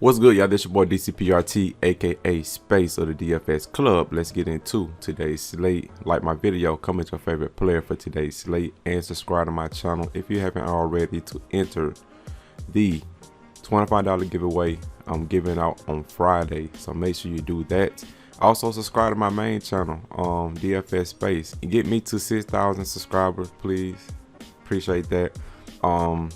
What's good, y'all? This your boy DCPRT, aka Space of the DFS Club. Let's get into today's slate. Like my video, comment your favorite player for today's slate, and subscribe to my channel if you haven't already to enter the $25 giveaway I'm giving out on Friday. So make sure you do that. Also subscribe to my main channel, DFS Space, and get me to 6,000 subscribers, please. Appreciate that. And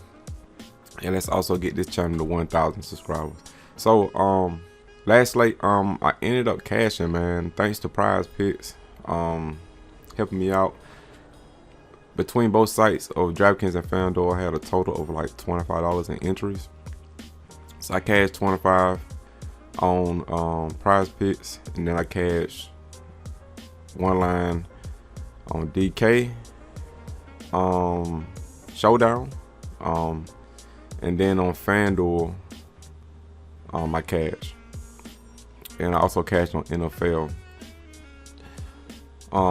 let's also get this channel to 1,000 subscribers. So last slate, I ended up cashing, man, thanks to Prizepicks, helping me out. Between both sites of DraftKings and FanDuel, I had a total of like $25 in entries. So I cashed 25 on Prizepicks, and then I cashed one line on DK Showdown, and then on FanDuel, I cashed, and I also cashed on NFL.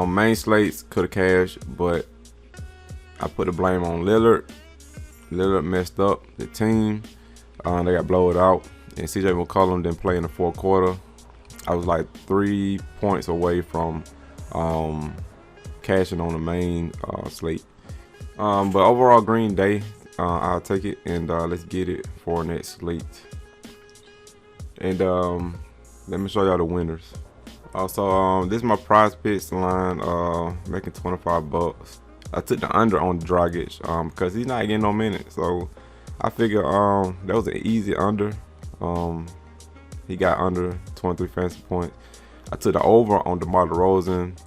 Main slates could have cashed, but I put the blame on Lillard. Lillard messed up the team. They got blown out, and CJ McCollum didn't play in the fourth quarter. I was like 3 points away from cashing on the main slate. But overall, Green Day, I'll take it, and let's get it for next slate. And let me show y'all the winners. Also, this is my Prizepicks line, making 25 bucks. I took the under on Dragic because he's not getting no minutes, so I figured that was an easy under. He got under 23 fantasy points. I took the over on DeMar DeRozan.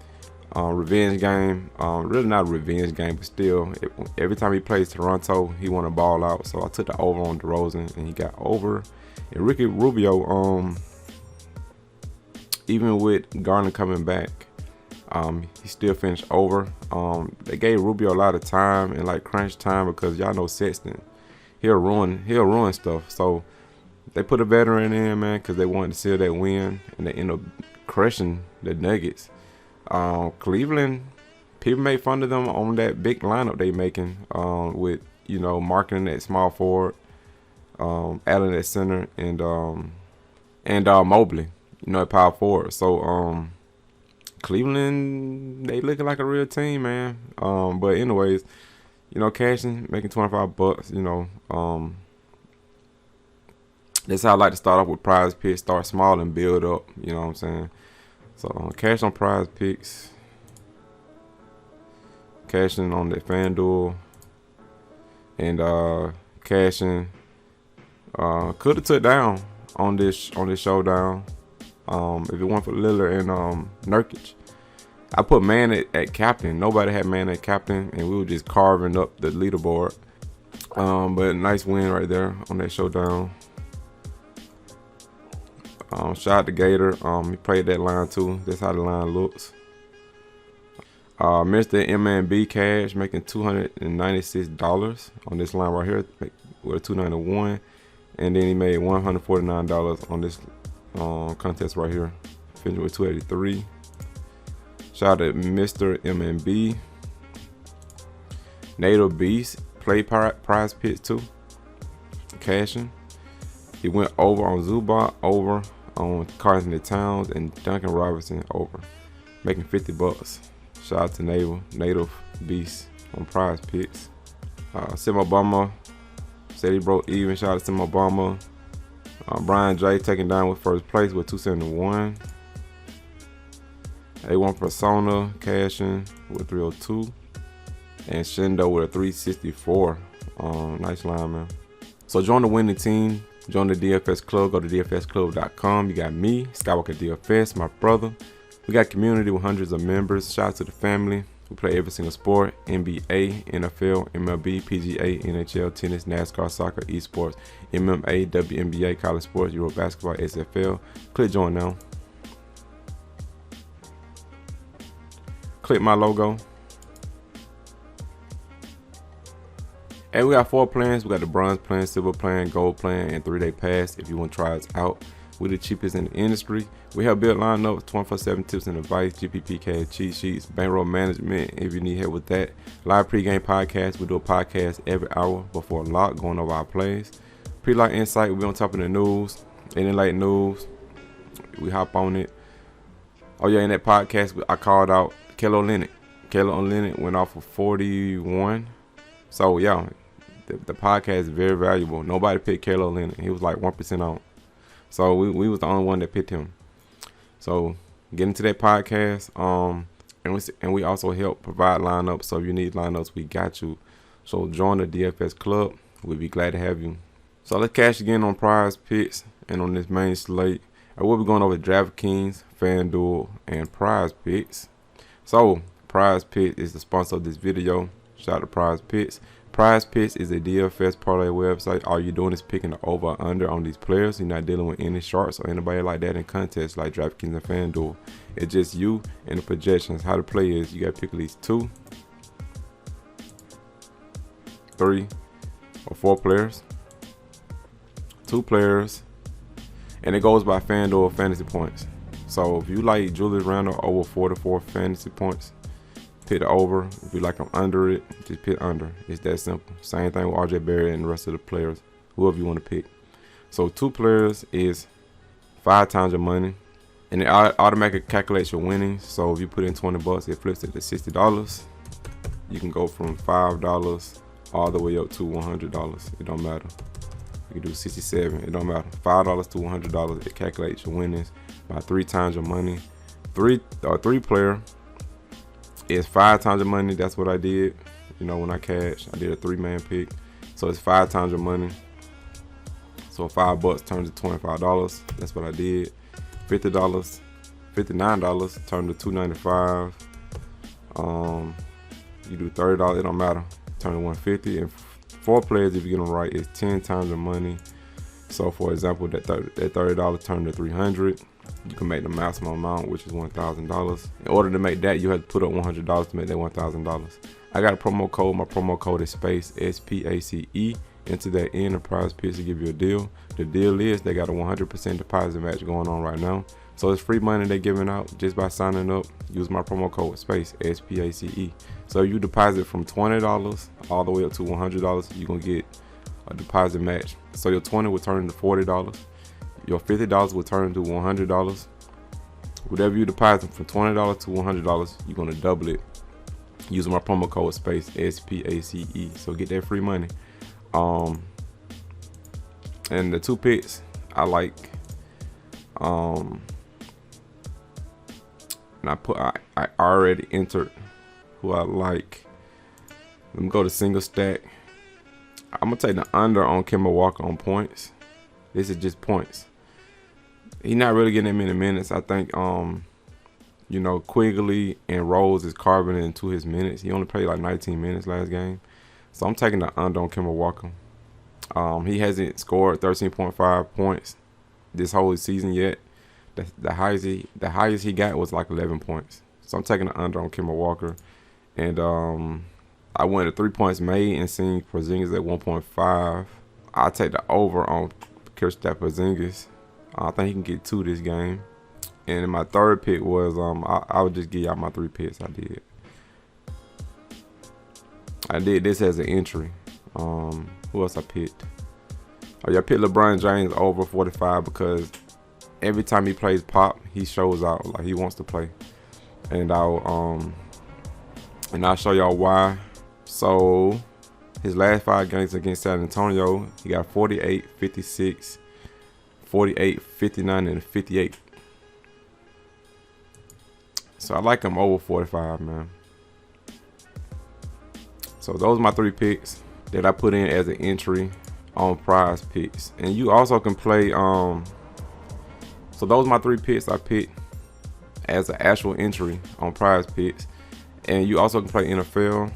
Revenge game, really not a revenge game, but still, every time he plays Toronto, he want to ball out. So I took the over on DeRozan, and he got over. And Ricky Rubio, even with Garland coming back, he still finished over. They gave Rubio a lot of time and like crunch time because y'all know Sexton, he'll ruin stuff. So they put a veteran in, man, because they wanted to seal that win, and they end up crushing the Nuggets. Cleveland, people made fun of them on that big lineup they making, with, you know, marketing at small forward, Allen at center, and Mobley, you know, at power forward. So Cleveland, they looking like a real team, man. But anyways, you know, cashing, making 25 bucks, you know, that's how I like to start off with Prizepicks. Start small and build up, you know what I'm saying? So cash on Prizepicks, cashing on the FanDuel, and cashing. Could have took down on this showdown. If it weren't for Lillard and Nurkic. I put man at captain. Nobody had man at captain, and we were just carving up the leaderboard. But nice win right there on that showdown. Shout out to Gator. He played that line too. That's how the line looks. Mr. M&B Cash making $296 on this line right here with a $291, and then he made $149 on this contest right here, finishing with $283. Shout out to Mr. M&B. Native Beast played Prizepicks too, cashing. He went over on Zubac, over on Carson Towns, and Duncan Robinson over, making 50 bucks. Shout out to Native Beast on Prizepicks. Sim Obama said he broke even. Shout out to Sim Obama. Brian J taking down with first place with 271. A1 Persona cashing with 302, and Shindo with a 364. Nice line, man. So join the winning team. Join the DFS Club. Go to dfsclub.com. You got me, Skywalker DFS, my brother. We got community with hundreds of members. Shout out to the family. We play every single sport: NBA, NFL, MLB, PGA, NHL, tennis, NASCAR, soccer, esports, MMA, WNBA, college sports, Euro basketball, SFL. Click join now. Click my logo. And we got 4 plans. We got the bronze plan, silver plan, gold plan, and 3-day pass if you want to try us out. We're the cheapest in the industry. We have built lineups, 24/7 tips and advice, GPP cash, cheat sheets, bankroll management if you need help with that. Live pregame podcast. We do a podcast every hour before lock, going over our plays. Pre-lock insight, we'll be on top of the news. Any late news, we hop on it. Oh yeah, in that podcast, I called out Kello Olynyk. Kello Olynyk went off of 41. So yeah, the podcast is very valuable. Nobody picked Kello Olynyk. He was like 1% on. So we was the only one that picked him. So get into that podcast. And we also help provide lineups. So if you need lineups, we got you. So join the DFS club. We'll be glad to have you. So let's cash again on Prizepicks and on this main slate. I will be going over DraftKings, FanDuel, and Prizepicks. So Prizepicks is the sponsor of this video. Shout out to Prizepicks. Prizepicks is a DFS parlay website. All you're doing is picking the over or under on these players. You're not dealing with any sharks or anybody like that in contests like DraftKings and FanDuel. It's just you and the projections. How to play is you got to pick at least 2, 3, or 4 players. 2 players. And it goes by FanDuel fantasy points. So if you like Julius Randle over 44 fantasy points, pick the over. If you like them under it, just pick under. It's that simple. Same thing with RJ Barrett and the rest of the players, whoever you want to pick. So 2 players is 5 times your money, and it automatically calculates your winnings. So if you put in $20, it flips it to $60. You can go from $5 all the way up to $100. It don't matter. You can do 67. It don't matter. $5 to $100. It calculates your winnings by 3 times your money. 3 player is 5 times your money. That's what I did. You know, when I cashed, I did a 3-man pick. So it's 5 times your money. So $5 turns to $25. That's what I did. $50, $59 turned to $295. You do $30. It don't matter. Turn to $150. And 4 players, if you get them right, is 10 times your money. So for example, that $30 turned to $300. You can make the maximum amount, which is $1,000. In order to make that, you have to put up $100 to make that $1,000. I got a promo code. My promo code is SPACE, SPACE. Enter that in the Prizepicks to give you a deal. The deal is they got a 100% deposit match going on right now. So it's free money they're giving out just by signing up. Use my promo code SPACE, SPACE. So you deposit from $20 all the way up to $100, you're going to get a deposit match. So your $20 will turn into $40. Your $50 will turn into $100. Whatever you deposit from $20 to $100, you're going to double it using my promo code SPACE, SPACE. So get that free money. And the 2 picks I like, and I already entered who I like. Let me go to single stack. I'm gonna take the under on Kemba Walker on points. This is just points. He's not really getting that many minutes. I think you know, Quigley and Rose is carving into his minutes. He only played like 19 minutes last game. So I'm taking the under on Kemba Walker. He hasn't scored 13.5 points this whole season yet. The highest he got was like 11 points. So I'm taking the under on Kemba Walker. And I went to 3 points made and seeing Porzingis at 1.5. I'll take the over on Kristaps Porzingis. I think he can get 2 this game. And my third pick was I would just give y'all my 3 picks. I did this as an entry. Who else I picked? Oh yeah, I picked LeBron James over 45 because every time he plays pop, he shows out like he wants to play. And I'll show y'all why. So his last 5 games against San Antonio, he got 48, 56, 48, 59, and 58. So I like him over 45, man. So those are my 3 picks that I put in as an entry on Prizepicks. And you also can play, so those are my 3 picks I picked as an actual entry on Prizepicks. And you also can play NFL,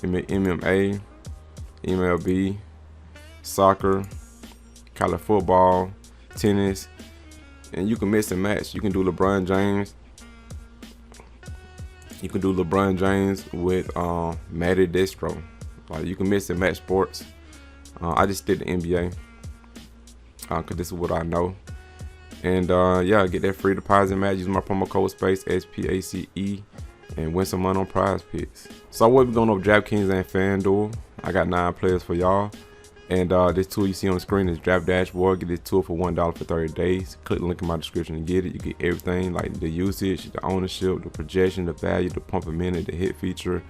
MMA, MLB, soccer, college football, tennis, and you can mix and match. You can do LeBron James. You can do LeBron James with Matty Destro. Like you can mix and match sports. I just did the NBA because this is what I know. And yeah, get that free deposit match. Use my promo code SPACE, SPACE, and win some money on Prizepicks. So we're going over DraftKings and FanDuel. I got 9 players for y'all. And this tool you see on the screen is Draft Dashboard. Get this tool for $1 for 30 days. Click the link in my description to get it. You get everything like the usage, the ownership, the projection, the value, the pump a minute, the hit feature,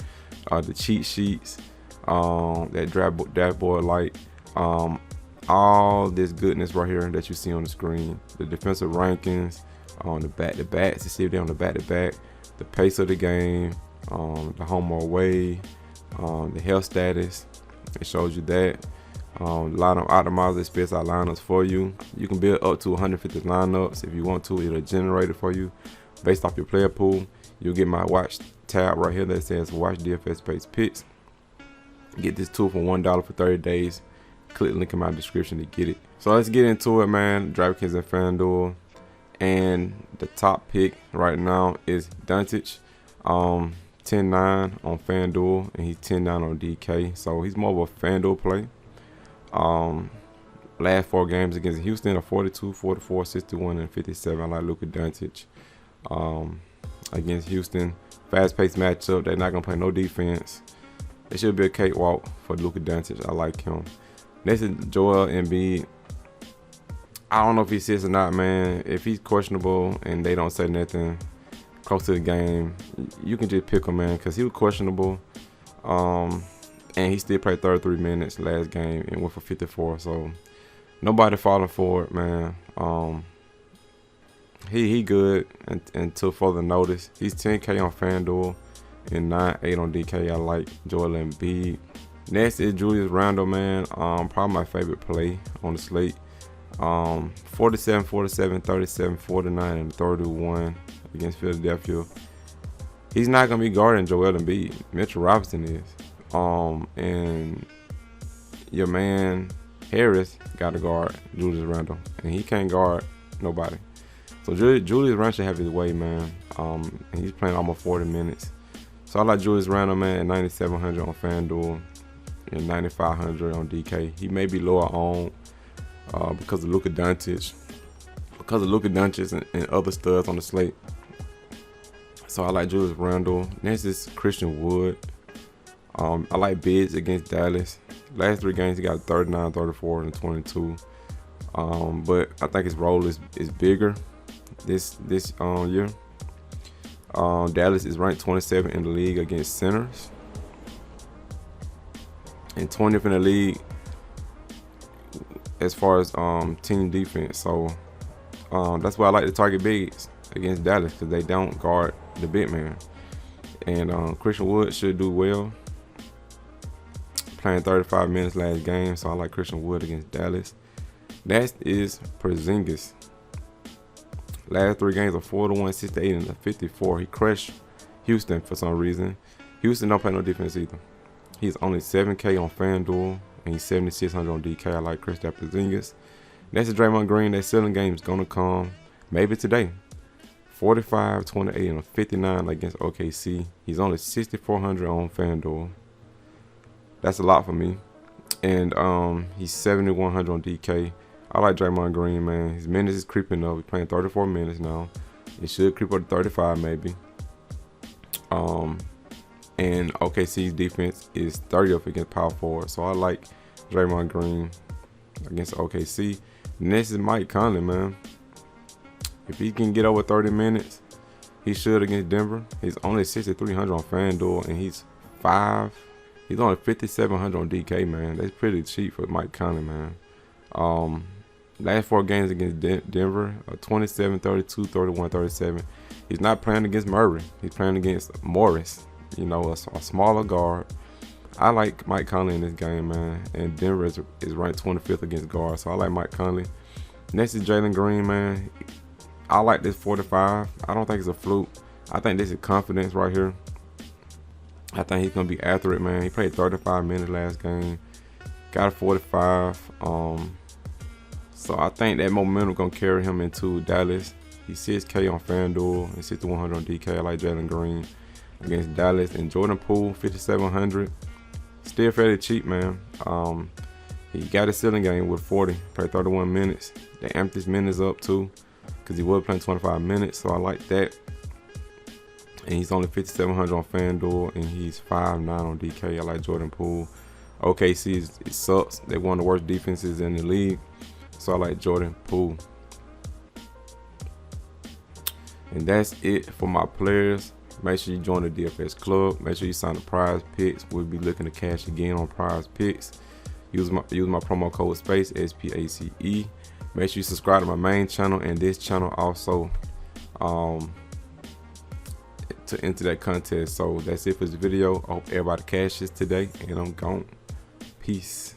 the cheat sheets, that Draft Dashboard light, all this goodness right here that you see on the screen. The defensive rankings, on the bats to see if they're on the back-to-back, the pace of the game, the home or away, the health status. It shows you that. Lineup optimizer spits out lineups for you. You can build up to 150 lineups if you want to. It'll generate it for you based off your player pool. You'll get my watch tab right here that says watch DFS Prizepicks. Get this tool for $1 for 30 days. Click the link in my description to get it. So let's get into it, man. DraftKings and FanDuel. And the top pick right now is Duntich. 10-9 on FanDuel, and he's 10-9 on DK. So he's more of a FanDuel play. Last 4 games against Houston are 42, 44, 61, and 57. I like Luka Duntich. Against Houston, fast-paced matchup. They're not gonna play no defense. It should be a cakewalk for Luka Duntich. I like him. Next is Joel Embiid. I don't know if he sits or not, man. If he's questionable and they don't say nothing close to the game, you can just pick him, man, because he was questionable. And he still played 33 minutes last game and went for 54. So nobody falling for it, man. He good until further notice. He's 10K on FanDuel and 9-8 on DK. I like Joel Embiid. Next is Julius Randle, man. Probably my favorite play on the slate. 47, 47, 37, 49, and 31 against Philadelphia. He's not gonna be guarding Joel Embiid. Mitchell Robinson is. And your man Harris got to guard Julius Randle, and he can't guard nobody. So Julius Randle should have his way, man. And he's playing almost 40 minutes. So I like Julius Randle, man, at 9,700 on FanDuel and 9,500 on DK. He may be lower on because of Luka Duntich, and other studs on the slate. So I like Julius Randle. Next is Christian Wood. I like bids against Dallas. Last 3 games he got 39, 34, and 22. But I think his role is bigger this year. Dallas is ranked 27 in the league against centers and 20th in the league as far as team defense. So that's why I like to target bigs against Dallas, because they don't guard the big man. And Christian Wood should do well. Playing 35 minutes last game, so I like Christian Wood against Dallas. Next is Porzingis. Last 3 games are 41, 68, and 54. He crushed Houston for some reason. Houston don't play no defense either. He's only 7K on FanDuel, and he's 7,600 on DK. I like Kristaps Porzingis. Next is Draymond Green. That ceiling game is gonna come maybe today. 45, 28, and 59 against OKC. He's only 6,400 on FanDuel. That's a lot for me. And he's 7,100 on DK. I like Draymond Green, man. His minutes is creeping up. He's playing 34 minutes now. It should creep up to 35 maybe. And OKC's defense is 30th against power forward. So I like Draymond Green against OKC. Next is Mike Conley, man. If he can get over 30 minutes, he should against Denver. He's only 6,300 on FanDuel, and he's only 5,700 on DK, man. That's pretty cheap for Mike Conley, man. Last 4 games against Denver, 27, 32, 31, 37. He's not playing against Murray. He's playing against Morris, a smaller guard. I like Mike Conley in this game, man. And Denver is ranked 25th against guard, so I like Mike Conley. Next is Jalen Green, man. I like this 45. I don't think it's a fluke. I think this is confidence right here. I think he's going to be accurate, man. He played 35 minutes last game. Got a 45. So I think that momentum going to carry him into Dallas. He's 6K on FanDuel and 6,100 on DK. I like Jalen Green against Dallas. And Jordan Poole, 5,700. Still fairly cheap, man. He got a ceiling game with 40. Played 31 minutes. They amped his minutes up too, because he was playing 25 minutes. So I like that. And he's only 5,700 on FanDuel, and he's 5'9" on DK. I like Jordan Poole OKC it sucks. They're one of the worst defenses in the league. So I like Jordan Poole. And that's it for my players. Make sure you join the DFS club. Make sure you sign the Prizepicks. We'll be looking to cash again on Prizepicks. Use my promo code SPACE, SPACE. Make sure you subscribe to my main channel and this channel also to enter that contest. So that's it for this video. I hope everybody cashes today, and I'm gone. Peace.